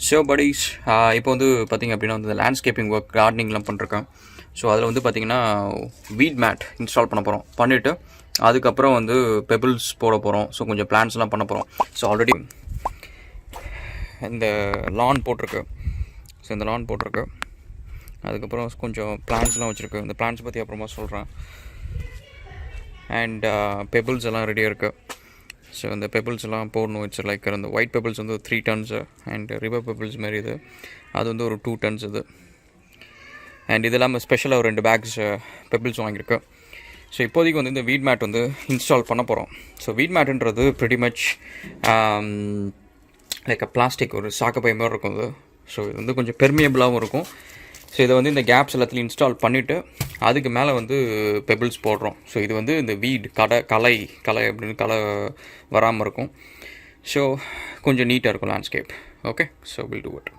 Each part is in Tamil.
ஸோ buddies, இப்போ வந்து பார்த்திங்க அப்படின்னா வந்து இந்த லேண்ட்ஸ்கேப்பிங் ஒர்க் கார்டனிங்லாம் பண்ணிருக்கேன். ஸோ அதில் வந்து பார்த்திங்கன்னா WeedMat இன்ஸ்டால் பண்ண போகிறோம். பண்ணிவிட்டு அதுக்கப்புறம் வந்து பெபிள்ஸ் போட போகிறோம். ஸோ கொஞ்சம் பிளான்ஸ்லாம் பண்ண போகிறோம். ஸோ ஆல்ரெடி இந்த லான் போட்டிருக்கு. ஸோ இந்த லான் போட்டிருக்கு. அதுக்கப்புறம் கொஞ்சம் பிளான்ஸ்லாம் வச்சுருக்கு. இந்த பிளான்ஸ் பற்றி அப்புறமா சொல்கிறேன். அண்ட் பெபிள்ஸ் எல்லாம் ரெடியாக இருக்குது. ஸோ இந்த பெபிள்ஸ் எல்லாம் போடணும். இட்ஸ் லைக் இந்த ஒயிட் பெபிள்ஸ் வந்து 3 tons அண்ட் ரிவர் பெபிள்ஸ் மாரி இது அது வந்து ஒரு 2 tons இது. அண்ட் இது இல்லாமல் ஸ்பெஷலாக ஒரு 2 bags பெபிள்ஸ் வாங்கியிருக்கு. ஸோ இப்போதைக்கு வந்து இந்த WeedMat வந்து இன்ஸ்டால் பண்ண போகிறோம். ஸோ WeedMatன்றது pretty much லைக் பிளாஸ்டிக் ஒரு சாக்கப்பை மாதிரி இருக்கும் இது. ஸோ இது வந்து கொஞ்சம் பெர்மியபிளாகவும் இருக்கும். ஸோ இதை வந்து இந்த கேப்ஸ் எல்லாத்துலையும் இன்ஸ்டால் பண்ணிவிட்டு அதுக்கு மேலே வந்து பெபிள்ஸ் போடுறோம். ஸோ இது வந்து இந்த வீட் களை அப்படின்னு களை வராமல் இருக்கும். ஸோ கொஞ்சம் நீட்டாக இருக்கும் landscape. Okay, so will do it.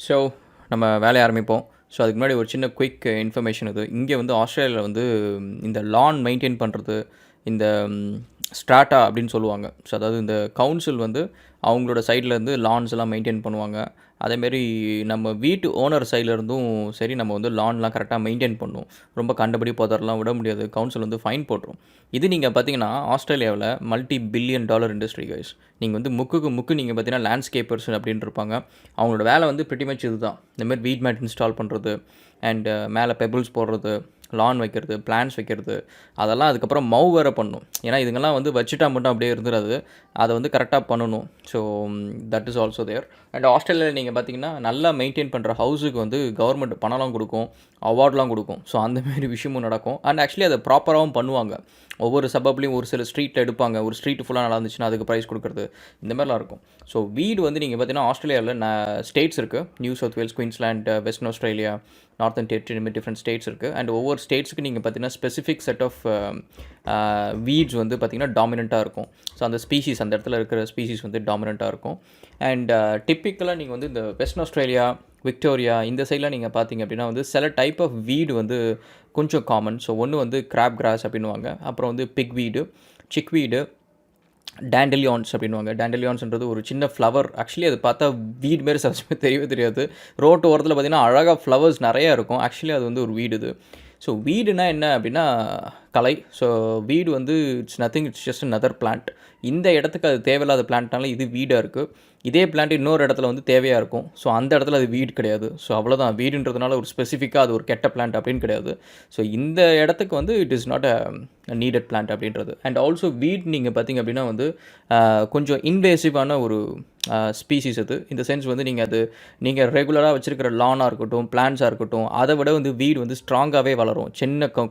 So நம்ம வேலையை ஆரம்பிப்போம். ஸோ அதுக்கு முன்னாடி ஒரு சின்ன குயிக் இன்ஃபர்மேஷன் இது. இங்கே வந்து ஆஸ்திரேலியாவில் வந்து இந்த லான் மெயின்டைன் பண்ணுறது இந்த ஸ்ட்ராட்டா அப்படின்னு சொல்லுவாங்க. ஸோ அதாவது இந்த கவுன்சில் வந்து அவங்களோட சைட்லேருந்து லான்ஸ் எல்லாம் மெயின்டைன் பண்ணுவாங்க. அதேமாரி நம்ம வீட்டு ஓனர் சைட்லேருந்தும் சரி நம்ம வந்து லான்லாம் கரெக்டாக மெயின்டைன் பண்ணும். ரொம்ப கண்டபடி போதரெலாம் விட முடியாது. கவுன்சில் வந்து ஃபைன் போட்டுரும். இது நீங்கள் பார்த்தீங்கன்னா ஆஸ்திரேலியாவில் $multi-billion இண்டஸ்ட்ரி கைஸ். நீங்கள் வந்து முக்கு நீங்கள் பார்த்தீங்கன்னா லேண்ட்ஸ்கேப்பர்ஸ் அப்படின்னு இருப்பாங்க. அவங்களோட வேலை வந்து pretty much இதுதான். இந்தமாதிரி WeedMat இன்ஸ்டால் பண்ணுறது அண்ட் மேலே பெபிள்ஸ் போடுறது, லான் வைக்கிறது, பிளான்ஸ் வைக்கிறது, அதெல்லாம் அதுக்கப்புறம் மவ் வேறு பண்ணணும். ஏன்னா இதுங்கெல்லாம் வந்து வச்சுட்டா மட்டும் அப்படியே இருந்துடாது. அதை வந்து கரெக்டாக பண்ணணும். So that is also there. And ஆஸ்திரேலியாவில் நீங்கள் பார்த்தீங்கன்னா நல்லா மெயின்டைன் பண்ணுற ஹவுஸுக்கு வந்து கவர்மெண்ட் பணம்லாம் கொடுக்கும், அவார்ட்லாம் கொடுக்கும். ஸோ அந்தமாரி விஷயமும் நடக்கும். அண்ட் ஆக்சுவலி அதை ப்ராப்பராகவும் பண்ணுவாங்க. ஒவ்வொரு சபப்லேயும் ஒரு சில ஸ்ட்ரீட்டில் எடுப்பாங்க. ஒரு ஸ்ட்ரீட் ஃபுல்லாக நல்லா இருந்துச்சுன்னா அதுக்கு ப்ரைஸ் கொடுக்குறது, இந்த மாதிரிலாம் இருக்கும். ஸோ வீடு வந்து நீங்கள் பார்த்தீங்கன்னா ஆஸ்திரேலியாவில் ஸ்டேட்ஸ் இருக்குது. New South Wales, Queensland, Western Australia, Northern Territory, different states இருக்குது. அண்ட் ஒவ்வொரு ஸ்டேட்ஸுக்கு நீங்கள் பார்த்தீங்கன்னா ஸ்பெசிஃபிக் செட் ஆஃப் வீட்ஸ் வந்து பார்த்திங்கன்னா டாமினண்ட்டாக இருக்கும். ஸோ அந்த ஸ்பீஷீஸ், அந்த இடத்துல இருக்கிற ஸ்பீஷீஸ் வந்து டாமினண்ட்டாக இருக்கும். அண்ட் டிப்பிக்கலாக நீங்கள் வந்து இந்த வெஸ்டர்ன் ஆஸ்திரேலியா, விக்டோரியா இந்த சைட்லாம் நீங்கள் பார்த்தீங்க அப்படின்னா வந்து சில டைப் ஆஃப் வீடு வந்து கொஞ்சம் காமன். ஸோ ஒன்று வந்து கிராப் கிராஸ் அப்படின்வாங்க. அப்புறம் வந்து பிக் வீடு, சிக் வீடு, டேண்டலியான்ஸ் அப்படின்வாங்க. டேண்டலியான்ஸ்ன்றது ஒரு சின்ன ஃப்ளவர். ஆக்சுவலி அது பார்த்தா வீடு மாரி சச்சமே தெரியவே தெரியாது. ரோட்டு ஓரத்தில் பார்த்திங்கன்னா அழகாக ஃப்ளவர்ஸ் நிறையா இருக்கும். ஆக்சுவலி அது வந்து ஒரு வீடு இது. ஸோ வீடுனா என்ன அப்படின்னா கலை. ஸோ வீடு வந்து it's nothing, it's just another plant. இந்த இடத்துக்கு அது தேவையில்லாத பிளான்ட்னால இது வீடாக இருக்குது. இதே பிளான்ட் இன்னொரு இடத்துல வந்து தேவையாக இருக்கும். ஸோ அந்த இடத்துல அது வீடு கிடையாது. ஸோ அவ்வளோதான். வீடுன்றதுனால ஒரு ஸ்பெசிஃபிக்காக அது ஒரு கெட்ட பிளான்ட் அப்படின்னு கிடையாது. ஸோ இந்த இடத்துக்கு வந்து it is not a needed plant அப்படின்றது. அண்ட் ஆல்சோ வீட் நீங்கள் பார்த்திங்க அப்படின்னா வந்து கொஞ்சம் இன்வேசிவான ஒரு ஸ்பீசிஸ் அது. இந்த சென்ஸ் வந்து நீங்கள் ரெகுலராக வச்சுருக்கிற லானாக இருக்கட்டும், பிளான்ஸாக இருக்கட்டும், அதை விட வந்து வீடு வந்து ஸ்ட்ராங்காகவே வளரும்.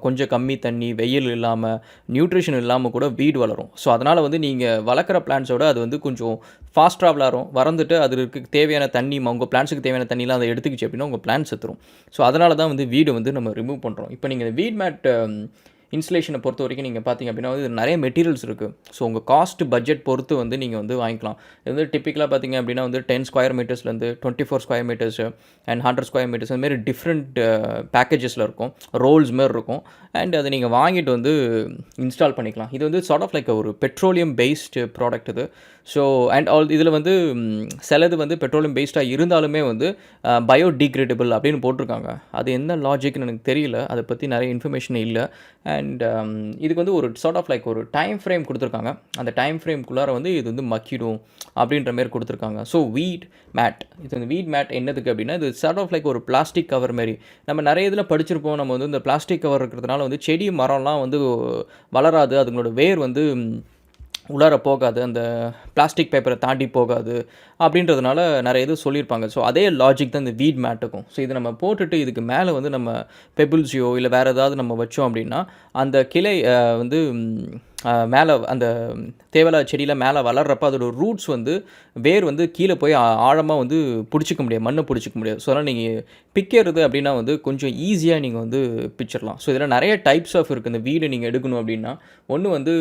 கொஞ்சம் கம்மி தண்ணி, வெயில் இல்லாமல், நியூட்ரிஷன் இல்லாமல் கூட வீடு வளரும். ஸோ அதனால் வந்து நீங்கள் வளர்க்குற பிளான்ஸோட அது வந்து கொஞ்சம் ஃபாஸ்ட்டாக வளர்ந்துட்டு அதுக்கு தேவையான தண்ணி, உங்கள் பிளான்ஸுக்கு தேவையான தண்ணிலாம் அதை எடுத்துக்கிச்சு அப்படின்னா உங்கள் பிளான்ஸ் செத்துரும். ஸோ அதனால தான் வந்து வீடு வந்து நம்ம ரிமூவ் பண்ணுறோம். இப்போ நீங்கள் WeedMat இன்ஸ்டலேஷனை பொறுத்த வரைக்கும் நீங்கள் பார்த்தீங்க அப்படின்னா வந்து நிறைய மெட்டீரியல்ஸ் இருக்குது. ஸோ உங்கள் காஸ்ட் பட்ஜெட் பொறுத்து வந்து நீங்கள் வந்து வாங்கிக்கலாம். இது வந்து டிப்பிக்கலாக பார்த்தீங்க அப்படின்னா வந்து 10 square meters-லேருந்து 24 square meters and 100 square meters அதுமாரி டிஃப்ரெண்ட் பேக்கேஜஸில் இருக்கும். ரோல்ஸ் மாரி இருக்கும். அண்ட் அதை நீங்கள் வாங்கிட்டு வந்து இன்ஸ்டால் பண்ணிக்கலாம். இது வந்து சார்ட் ஆஃப் லைக் ஒரு பெட்ரோலியம் பேஸ்டு ப்ராடக்ட் இது. ஸோ அண்ட் இதில் வந்து சிலது வந்து பெட்ரோலியம் பேஸ்டாக இருந்தாலுமே வந்து பயோடிகிரேடபிள் அப்படின்னு போட்டிருக்காங்க. அது என்ன லாஜிக்னு எனக்கு தெரியல. அதை பற்றி நிறைய இன்ஃபர்மேஷன் இல்லை. அண்ட் இதுக்கு வந்து ஒரு சார்ட் ஆஃப் லைக் ஒரு டைம் ஃப்ரேம் கொடுத்துருக்காங்க. அந்த டைம் ஃப்ரேம்குள்ளார வந்து இது வந்து மக்கிடும் அப்படின்ற மாரி கொடுத்துருக்காங்க. ஸோ WeedMat, இது வந்து WeedMat என்னதுக்கு அப்படின்னா இது சார்ட் ஆஃப் லைக் ஒரு பிளாஸ்டிக் கவர் மாரி. நம்ம நிறைய இதில் படிச்சிருப்போம். நம்ம வந்து இந்த பிளாஸ்டிக் கவர் இருக்கிறதுனால வந்து செடி மரம்லாம் வந்து வளராது. அதுங்களோட வேர் வந்து உள்ளார போகாது, அந்த பிளாஸ்டிக் பேப்பரை தாண்டி போகாது அப்படின்றதுனால நிறைய இது சொல்லியிருப்பாங்க. ஸோ அதே லாஜிக் தான் இந்த WeedMat-க்கும். ஸோ இது நம்ம போட்டுட்டு இதுக்கு மேலே வந்து நம்ம பெபிள்ஸையோ இல்லை வேறு ஏதாவது நம்ம வச்சோம் அப்படின்னா அந்த கிளை வந்து மேலே அந்த தேவையில்லாத செடியில் மேலே வளர்கிறப்ப அதோட ரூட்ஸ் வந்து வேர் வந்து கீழே போய் ஆழமாக வந்து பிடிச்சிக்க முடியாது, மண்ணை பிடிச்சிக்க முடியாது. ஸோ அதனால் நீங்கள் பிக்கிறது அப்படின்னா வந்து கொஞ்சம் ஈஸியாக நீங்கள் வந்து பிச்சிடலாம். ஸோ இதில் நிறைய டைப்ஸ் ஆஃப் இருக்குது. இந்த வீடு நீங்கள் எடுக்கணும் அப்படின்னா ஒன்று வந்து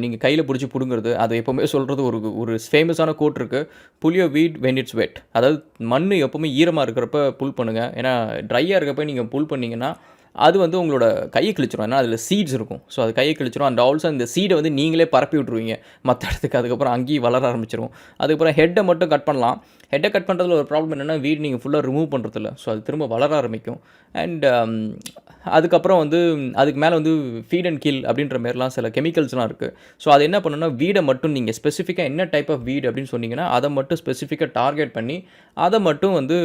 நீங்கள் கையில் பிடிச்சி பிடுங்கிறது. அது எப்போவுமே சொல்கிறது ஒரு ஃபேமஸான கோட் இருக்குது, புல் யுவர் வீட் வென் இட்ஸ் வெட். அதாவது மண் எப்போவுமே ஈரமாக இருக்கிறப்ப புல் பண்ணுங்கள். ஏன்னா ட்ரையாக இருக்கப்போ நீங்கள் புல் பண்ணிங்கன்னா அது வந்து உங்களோட கையை கிழிச்சிரும். ஏன்னா அதில் சீட்ஸ் இருக்கும். ஸோ அது கையை கிழிச்சிரும். அண்ட் ஆல்சோ அந்த சீடை வந்து நீங்களே பரப்பி விட்ருவீங்க மற்ற இடத்துக்கு. அதுக்கப்புறம் அங்கேயும் வளர ஆரம்பிச்சிரும். அதுக்கப்புறம் ஹெட்டை மட்டும் கட் பண்ணலாம். ஹெட்டை கட் பண்ணுறதுல ஒரு ப்ராப்ளம் என்னென்னா வீடு நீங்கள் ஃபுல்லாக ரிமூவ் பண்ணுறதில்ல. ஸோ அது திரும்ப வளர ஆரம்பிக்கும். அண்ட் அதுக்கப்புறம் வந்து அதுக்கு மேலே வந்து ஃபீட் அண்ட் கில் அப்படின்ற மாதிரிலாம் சில கெமிக்கல்ஸ்லாம் இருக்குது. ஸோ அது என்ன பண்ணுன்னா வீடை மட்டும் நீங்கள் ஸ்பெசிஃபிக்காக என்ன டைப் ஆஃப் வீடு அப்படின்னு சொன்னீங்கன்னா அதை மட்டும் ஸ்பெசிஃபிக்காக டார்கெட் பண்ணி அதை மட்டும் வந்து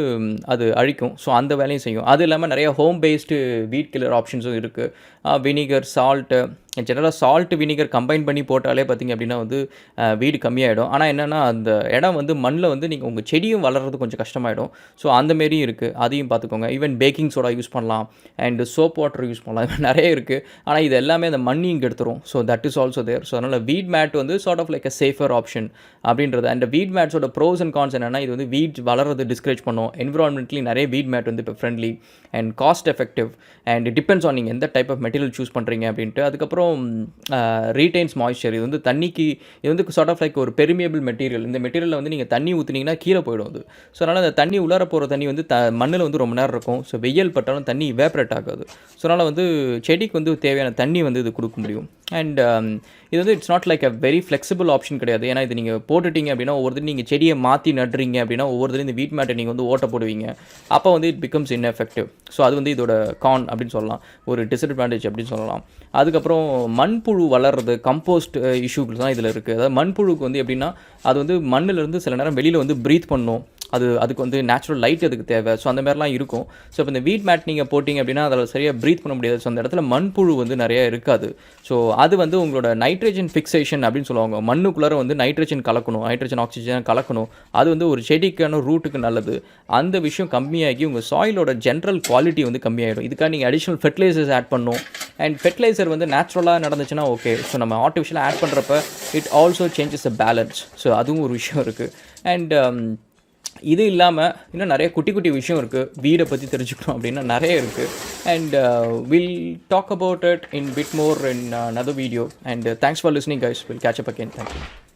அது அழிக்கும். ஸோ அந்த வேலையும் செய்யும். அது இல்லாமல் நிறைய ஹோம் பேஸ்டு வீட் கில்லர் ஆப்ஷன்ஸும் இருக்குது. வினிகர், சால்ட்டு, ஜெனரலாக சால்ட்டு வினிகர் கம்பைன் பண்ணி போட்டாலே பார்த்திங்க அப்படின்னா வந்து வீடு கம்மியாகிடும். ஆனால் என்னென்னா அந்த இடம் வந்து மண்ணில் வந்து நீங்கள் உங்கள் செடியும் வளர்கிறது கொஞ்சம் கஷ்டமாயிடும். ஸோ அந்தமாரியும் இருக்குது. அதையும் பார்த்துக்கோங்க. ஈவன் பேக்கிங் சோடா யூஸ் பண்ணலாம் அண்ட் சோப் வாட்டர் யூஸ் பண்ணலாம். நிறைய இருக்குது. ஆனால் இது எல்லாமே அந்த மண்ணையும் கெடுத்துரும். So that is also there. So அதனால் WeedMat வந்து sort of like a safer option அப்படின்றது. அண்ட் WeedMatஸோட ப்ரோஸ் அண்ட் கான்ஸ் என்னென்னா இது வந்து வீட்ஸ் வளர்றது டிஸ்கரேஜ் பண்ணும். என்விரான்மெண்ட்லி நிறைய WeedMat வந்து இப்போ friendly and cost effective and depends on நீங்கள் எந்த டைப் ஆஃப் மெட்டீரியல் சூஸ் பண்ணுறீங்க அப்படின்ட்டு. அதுக்கப்புறம் ரீடைன்ஸ் மாய்ஸ்சர். இது வந்து தண்ணிக்கு இது வந்து சார்ட் ஆஃப் லைக் ஒரு பெர்மியபிள் மெட்டீரியல். இந்த மெட்டீரியலில் வந்து நீங்கள் தண்ணி ஊற்றுனீங்கன்னா கீழே போயிடும் அது. ஸோ அதனால் அந்த தண்ணி உள்ளார போகிற தண்ணி வந்து மண்ணில் வந்து ரொம்ப நேரம் இருக்கும். ஸோ வெயில் பட்டாலும் தண்ணி இவேப்ரேட் ஆகாது. ஸோ அதனால் வந்து செடிக்கு வந்து தேவையான தண்ணி வந்து இது கொடுக்க முடியும். அண்ட் இது வந்து it's not like a very flexible option கிடையாது. ஏன்னா இது நீங்கள் போட்டுட்டீங்க அப்படின்னா ஒவ்வொருத்தரும் நீங்கள் செடியை மாற்றி நடுறீங்க அப்படின்னா ஒவ்வொருத்தரும் இந்த WeedMat நீங்கள் வந்து ஓட்ட போடுவீங்க. அப்போ வந்து இட் பிகம்ஸ் இன்எஃபெக்டிவ். ஸோ அது வந்து இதோட கான் அப்படின்னு சொல்லலாம். ஒரு டிஸ்அட்வான்டேஜ் அப்படின்னு சொல்லலாம். அதுக்கப்புறம் மண்புழு வளர்றது, கம்போஸ்ட் இஷ்யூஸ் தான் இதில் இருக்குது. அதாவது மண்புழுக்கு வந்து எப்படின்னா அது வந்து மண்ணிலேருந்து சில நேரம் வெளியில் வந்து ப்ரீத் பண்ணும். அதுக்கு வந்து நேச்சுரல் லைட் அதுக்கு தேவை. ஸோ அந்த மாதிரிலாம் இருக்கும். ஸோ இப்போ இந்த WeedMat நீங்கள் போட்டிங்க அப்படின்னா அதில் சரியாக ப்ரீத் பண்ண முடியாது. ஸோ அந்த இடத்துல மண்புழு வந்து நிறைய இருக்காது. ஸோ அது வந்து உங்களோட நைட்ரஜன் ஃபிக்சேஷன் அப்படின்னு சொல்லுவாங்க. மண்ணுக்குள்ளார வந்து நைட்ரஜன் கலக்கணும், நைட்ரஜன் ஆக்சிஜன் கலக்கணும். அது வந்து ஒரு செடிக்கான ரூட்டுக்கு நல்லது. அந்த விஷயம் கம்மியாகி உங்கள் சாயிலோட ஜென்ரல் குவாலிட்டி வந்து கம்மியாகிடும். இதுக்காக நீங்கள் அடிஷ்னல் ஃபெர்டிலைசர்ஸ் ஆட் பண்ணணும். அண்ட் ஃபெர்டிலைசர் வந்து நேச்சுரலாக நடந்துச்சுன்னா ஓகே. ஸோ நம்ம ஆர்டிஃபிஷியலாக ஆட் பண்ணுறப்ப it also changes a balance. So அதுவும் ஒரு விஷயம் இருக்குது. அண்ட் இது இல்லாமல் இன்னும் நிறைய குட்டி குட்டி விஷயம் இருக்குது. வீடை பற்றி தெரிஞ்சுக்கணும் அப்படின்னா நிறைய இருக்குது. And will talk about it in bit more in another video. And thanks for listening guys. We'll catch up again. Thank you.